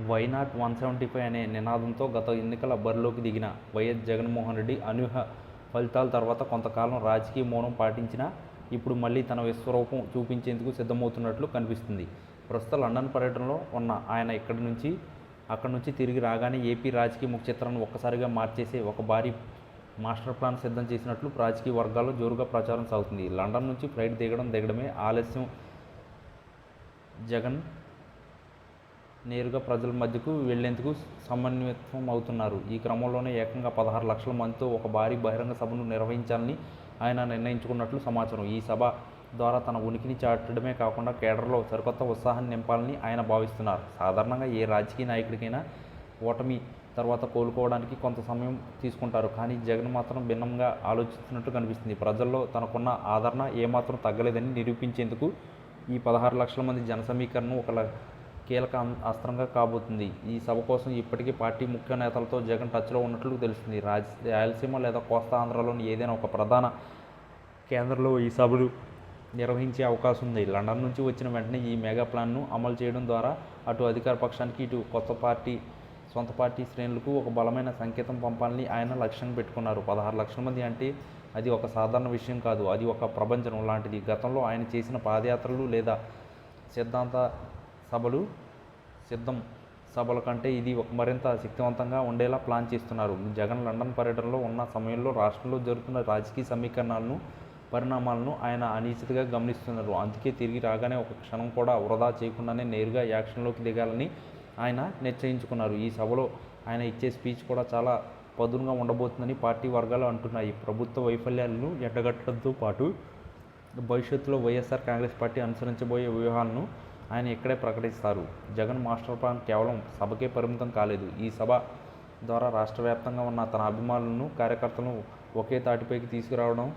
Why not 175 అనే నినాదంతో గత ఎన్నికల బరిలోకి దిగిన వైఎస్ జగన్మోహన్ రెడ్డి అనూహ్య ఫలితాల తర్వాత కొంతకాలం రాజకీయ మౌనం పాటించినా ఇప్పుడు మళ్ళీ తన విశ్వరూపం చూపించేందుకు సిద్ధమవుతున్నట్లు కనిపిస్తుంది. ప్రస్తుతం లండన్ పర్యటనలో ఉన్న ఆయన అక్కడి నుంచి తిరిగి రాగానే ఏపీ రాజకీయ ముఖచిత్రాన్ని ఒక్కసారిగా మార్చేసే ఒక భారీ మాస్టర్ ప్లాన్ సిద్ధం చేసినట్లు రాజకీయ వర్గాల్లో జోరుగా ప్రచారం సాగుతుంది. లండన్ నుంచి ఫ్లైట్ దిగడమే ఆలస్యం. జగన్ నేరుగా ప్రజల మధ్యకు వెళ్లేందుకు సమన్వితం అవుతున్నారు. ఈ క్రమంలోనే ఏకంగా 16 లక్షల మందితో ఒక భారీ బహిరంగ సభను నిర్వహించాలని ఆయన నిర్ణయించుకున్నట్లు సమాచారం. ఈ సభ ద్వారా తన ఉనికిని చాటడమే కాకుండా కేడర్లో సరికొత్త ఉత్సాహాన్ని నింపాలని ఆయన భావిస్తున్నారు. సాధారణంగా ఏ రాజకీయ నాయకుడికైనా ఓటమి తర్వాత కోలుకోవడానికి కొంత సమయం తీసుకుంటారు. కానీ జగన్ మాత్రం భిన్నంగా ఆలోచిస్తున్నట్లు కనిపిస్తుంది. ప్రజల్లో తనకున్న ఆదరణ ఏమాత్రం తగ్గలేదని నిరూపించేందుకు ఈ 16 లక్షల మంది జన సమీకరణ ఒక కీలక అస్త్రంగా కాబోతుంది. ఈ సభ కోసం ఇప్పటికే పార్టీ ముఖ్య నేతలతో జగన్ టచ్లో ఉన్నట్లు తెలుస్తుంది. రాయలసీమ లేదా కోస్తా ఆంధ్రలోని ఏదైనా ఒక ప్రధాన కేంద్రంలో ఈ సభలు నిర్వహించే అవకాశం ఉంది. లండన్ నుంచి వచ్చిన వెంటనే ఈ మెగా ప్లాన్ను అమలు చేయడం ద్వారా అటు అధికార పక్షానికి ఇటు సొంత పార్టీ శ్రేణులకు ఒక బలమైన సంకేతం పంపాలని ఆయన లక్ష్యంగా పెట్టుకున్నారు. 16 లక్షల మంది అంటే అది ఒక సాధారణ విషయం కాదు. అది ఒక ప్రపంచం లాంటిది. గతంలో ఆయన చేసిన పాదయాత్రలు లేదా సిద్ధం సభల కంటే ఇది మరింత శక్తివంతంగా ఉండేలా ప్లాన్ చేస్తున్నారు. జగన్ లండన్ పర్యటనలో ఉన్న సమయంలో రాష్ట్రంలో జరుగుతున్న రాజకీయ పరిణామాలను ఆయన అనిశ్చితంగా గమనిస్తున్నారు. అందుకే తిరిగి రాగానే ఒక క్షణం కూడా వృధా చేయకుండానే నేరుగా యాక్షన్లోకి దిగాలని ఆయన నిశ్చయించుకున్నారు. ఈ సభలో ఆయన ఇచ్చే స్పీచ్ కూడా చాలా పదునుగా ఉండబోతుందని పార్టీ వర్గాలు అంటున్నాయి. ప్రభుత్వ వైఫల్యాలను ఎండగట్టడంతో పాటు భవిష్యత్తులో వైఎస్ఆర్ కాంగ్రెస్ పార్టీ అనుసరించబోయే వ్యూహాలను ఆయన ఇక్కడే ప్రకటిస్తారు. జగన్ మాస్టర్ ప్లాన్ కేవలం సభకే పరిమితం కాలేదు. ఈ సభ ద్వారా రాష్ట్ర వ్యాప్తంగా ఉన్న తన అభిమానులను, కార్యకర్తలను ఒకే తాటిపైకి తీసుకురావడం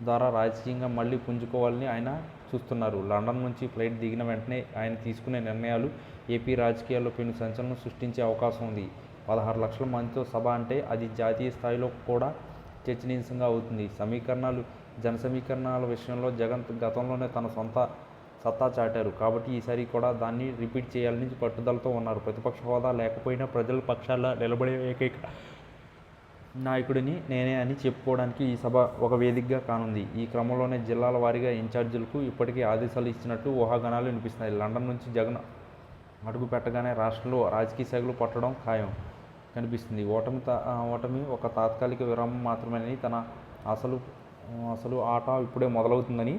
ద్వారా రాజకీయంగా మళ్లీ పుంజుకోవాలని ఆయన చూస్తున్నారు. లండన్ నుంచి ఫ్లైట్ దిగిన వెంటనే ఆయన తీసుకునే నిర్ణయాలు ఏపీ రాజకీయాల్లో పెను సంచలనం సృష్టించే అవకాశం ఉంది. 16 లక్షల మందితో సభ అంటే అది జాతీయ స్థాయిలో కూడా చర్చనీయాంశంగా అవుతుంది. జన సమీకరణాల విషయంలో జగన్ గతంలోనే తన సత్తా చాటారు. కాబట్టి ఈసారి కూడా దాన్ని రిపీట్ చేయాలని పట్టుదలతో ఉన్నారు. ప్రతిపక్ష హోదా లేకపోయినా ప్రజల పక్షాన నిలబడే ఏకైక నాయకుడిని నేనే అని చెప్పుకోవడానికి ఈ సభ ఒక వేదికగా కానుంది. ఈ క్రమంలోనే జిల్లాల వారీగా ఇన్ఛార్జీలకు ఇప్పటికే ఆదేశాలు ఇచ్చినట్లు ఊహాగానాలు వినిపిస్తున్నాయి. లండన్ నుంచి జగన్ అడుగు పెట్టగానే రాష్ట్రంలో రాజకీయ శాఖలు పట్టడం ఖాయం కనిపిస్తుంది. ఓటమి ఒక తాత్కాలిక విరామం మాత్రమేనని, తన అసలు ఆట ఇప్పుడే మొదలవుతుందని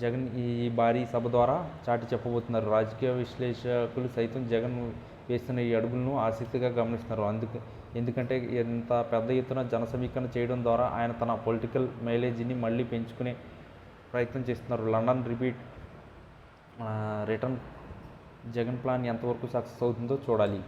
జగన్ ఈ భారీ సభ ద్వారా చాటి చెప్పబోతున్నారు. రాజకీయ విశ్లేషకులు సైతం జగన్ వేస్తున్న ఈ అడుగులను ఆసక్తిగా గమనిస్తున్నారు. ఎందుకంటే ఇంత పెద్ద ఎత్తున జన సమీకరణ చేయడం ద్వారా ఆయన తన పొలిటికల్ మైలేజీని మళ్లీ పెంచుకునే ప్రయత్నం చేస్తున్నారు. లండన్ రిటర్న్ జగన్ ప్లాన్ ఎంతవరకు సక్సెస్ అవుతుందో చూడాలి.